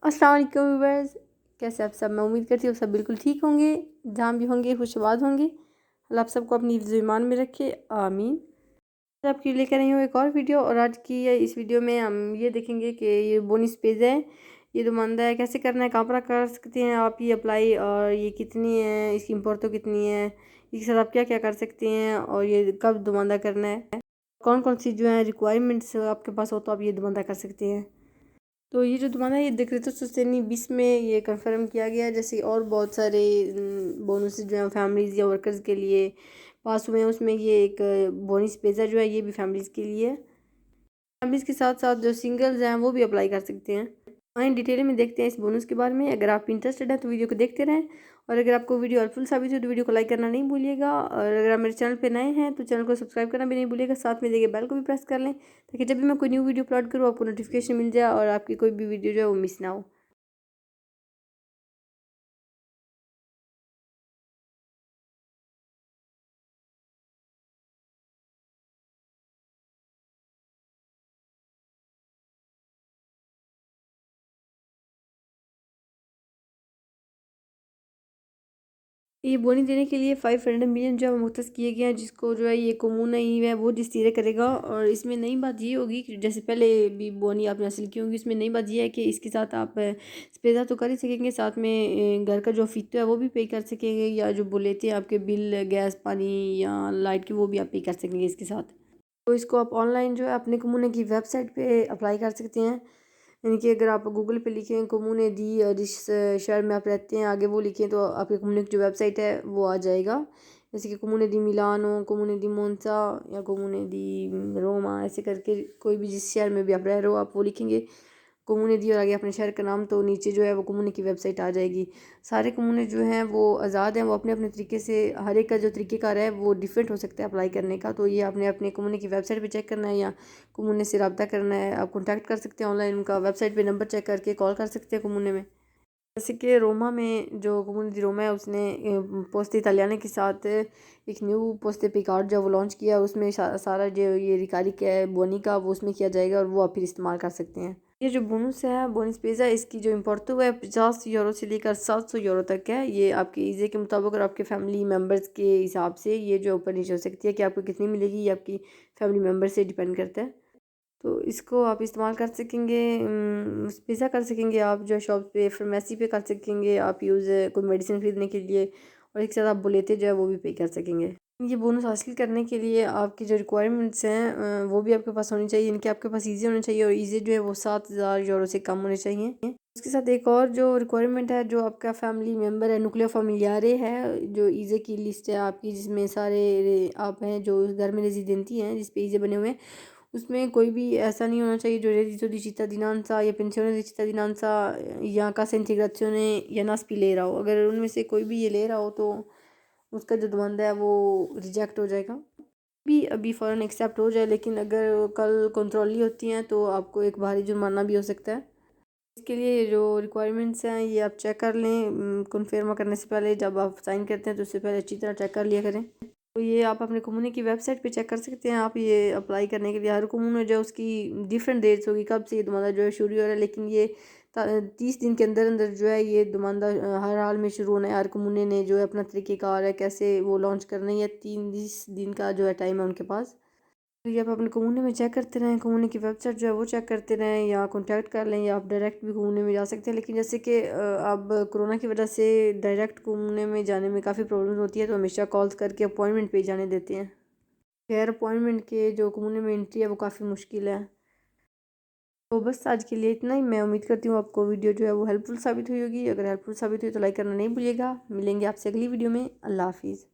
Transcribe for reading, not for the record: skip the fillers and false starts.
अस्सलाम वालेकुम व्यूअर्स, कैसे आप सब। मैं उम्मीद करती हूँ सब बिल्कुल ठीक होंगे, जहाँ भी होंगे खुशबाद होंगे। अल्लाह आप सबको अपनी हिफ्ज़ ईमान में रखे, आमीन। आज आपके लिए लेकर आई हूँ एक और वीडियो, और आज की इस वीडियो में हम ये देखेंगे कि ये बोनस पेज है, ये दुमानदा है, कैसे करना है, कहाँ पर कर सकते हैं आप ये अप्लाई, और ये कितनी है, इसकी इम्पोर्ट कितनी है, इसके साथ आप क्या क्या कर सकते हैं, और ये कब दुमानदा करना है, कौन कौन सी जो है रिक्वायरमेंट्स आपके पास हो तो आप ये दुमानदा कर सकते हैं। तो ये जो तुम्हारा ये डिक्रेटर सुस्टेनी 20 में ये कंफर्म किया गया है, जैसे और बहुत सारे बोनस जो हैं फैमिलीज़ या वर्कर्स के लिए पास हुए हैं, उसमें ये एक बोनस पेजा जो है ये भी फैमिलीज़ के लिए है। फैमिलीज़ के साथ साथ जो सिंगल्स हैं वो भी अप्लाई कर सकते हैं। आइए डिटेल में देखते हैं इस बोनस के बारे में। अगर आप इंटरेस्टेड हैं तो वीडियो को देखते रहें, और अगर आपको वीडियो हेल्पफुल साबित हो तो वीडियो को लाइक करना नहीं भूलिएगा, और अगर आप मेरे चैनल पे नए हैं तो चैनल को सब्सक्राइब करना भी नहीं भूलिएगा, साथ में देखिए बेल को भी प्रेस कर लें ताकि जब भी मैं कोई न्यू वीडियो अपलोड करूँ आपको नोटिफिकेशन मिल जाए और आपकी कोई भी वीडियो जो है वो मिस ना हो। ये बोनी देने के लिए 500 मिलियन जो है मुख्तस किए गए हैं, जिसको जो है ये कमून ही है वो डिस्टीरे करेगा। और इसमें नई बात ये होगी कि जैसे पहले भी बोनी आपने हासिल की होंगी, इसमें नई बात ये है कि इसके साथ आप स्पेजा तो कर ही सकेंगे, साथ में घर का जो फीतो है वो भी पे कर सकेंगे, या जो बोलेते हैं आपके बिल गैस पानी या लाइट की वो भी आप पे कर सकेंगे इसके साथ। तो इसको आप ऑनलाइन जो है अपने कमूने की वेबसाइट पे अप्लाई कर सकते हैं। यानी कि अगर आप गूगल पे लिखें कमूने दी, जिस शहर में आप रहते हैं आगे वो लिखें, तो आपके कमूने की जो वेबसाइट है वो आ जाएगा। जैसे कि कमूने दी मिलानो, कमूने दी मोन्सा, या कमूने दी रोमा, ऐसे करके कोई भी जिस शहर में भी आप रह रहे हो आप वो लिखेंगे कमूने दी और आगे अपने शहर का नाम, तो नीचे जो है वो कमूने की वेबसाइट आ जाएगी। सारे कमूने जो हैं वो आज़ाद हैं, वो अपने अपने तरीके से, हर एक का जो तरीक़ेकार है वो डिफरेंट हो सकता है अप्लाई करने का। तो ये आपने अपने कमूने की वेबसाइट पे चेक करना है, या कमूने से रब्ता करना है, आप कॉन्टैक्ट कर सकते हैं ऑनलाइन, उनका वेबसाइट पे नंबर चेक करके कॉल कर सकते हैं कमूने में। जैसे कि रोमा में जो कम्युनिटी दी रोमा है उसने पोस्ते इटालियाने के साथ एक न्यू पोस्ते पिकार्ड जो वो लॉन्च किया, उसमें सारा जो ये रिकारी का है बोनी का वो उसमें किया जाएगा, और वो आप फिर इस्तेमाल कर सकते हैं। ये जो बोनस है बोनस पेज़ा, इसकी जो इम्पोर्टो है 50 यूरो से लेकर 700 यूरो तक है। ये आपके ईज़े के मुताबिक और आपके फैमिली मेम्बर्स के हिसाब से ये जो ऊपर नीचे हो सकती है कि आपको कितनी मिलेगी, ये आपकी फैमिली मेम्बर से डिपेंड करता है। तो इसको आप इस्तेमाल कर सकेंगे, पिज़्ज़ा कर सकेंगे आप जो है शॉप पे, फार्मेसी पे कर सकेंगे आप यूज़ कोई मेडिसिन ख़रीदने के लिए, और एक साथ आप बुलेते जो है वो भी पे कर सकेंगे। ये बोनस हासिल करने के लिए आपकी जो रिक्वायरमेंट्स हैं वो भी आपके पास होनी चाहिए, इनके आपके पास ईज़ी होना चाहिए, और ईज़ी जो है वो 7,000 यूरो से कम होने चाहिए। उसके साथ एक और जो रिक्वायरमेंट है, जो आपका फैमिली मेम्बर है, नुक्लियो फैमिलियारे है, जो ईज़े की लिस्ट है आपकी, जिसमें सारे आप हैं जो घर में रेजिडेंटी हैं जिस पे ईज़े बने हुए हैं, उसमें कोई भी ऐसा नहीं होना चाहिए जो reddito di cittadinanza या pensione di cittadinanza या cassa integrazione या नास्पी ले रहा हो। अगर उनमें से कोई भी ये ले रहा हो तो उसका जो दमंदा है वो रिजेक्ट हो जाएगा। भी अभी फ़ौरन एक्सेप्ट हो जाए, लेकिन अगर कल कंट्रोली होती हैं तो आपको एक भारी जुर्माना भी हो सकता है। इसके लिए जो रिक्वायरमेंट्स हैं ये आप चेक कर लें, कन्फर्म करने से पहले जब आप साइन करते हैं तो उससे पहले अच्छी तरह चेक कर लिया करें। तो ये आप अपने कम्युनी की वेबसाइट पे चेक कर सकते हैं। आप ये अप्लाई करने के लिए हर कम्यून जो है उसकी डिफरेंट डेट्स होगी कब से ये दुमानदा जो है शुरू हो रहा है, लेकिन ये 30 दिन के अंदर अंदर जो है ये दुमानदा हर हाल में शुरू होना है। हर कम्यूने ने जो है अपना तरीक़ेकार है कैसे वो लॉन्च करना है, या 30 दिन का जो है टाइम है उनके पास। तो ये आप अपने कम्यूने में चेक करते रहें, कम्यूने की वेबसाइट जो है वो चेक करते रहें, या कॉन्टैक्ट कर लें, या आप डायरेक्ट भी कम्यूने में जा सकते हैं। लेकिन जैसे कि अब कोरोना की वजह से डायरेक्ट कम्यूने में जाने में काफ़ी प्रॉब्लम होती है, तो हमेशा कॉल्स करके अपॉइंटमेंट पे जाने देते हैं। खैर अपॉइंटमेंट के जो कम्यूने में एंट्री है वो काफ़ी मुश्किल है। तो बस आज के लिए इतना ही। मैं उम्मीद करती हूँ आपको वीडियो जो है वो हेल्पफुल साबित हुई होगी। अगर हेल्पफुल साबित हुई तो लाइक करना नहीं भूलिएगा। मिलेंगे आपसे अगली वीडियो में। अल्लाह हाफिज़।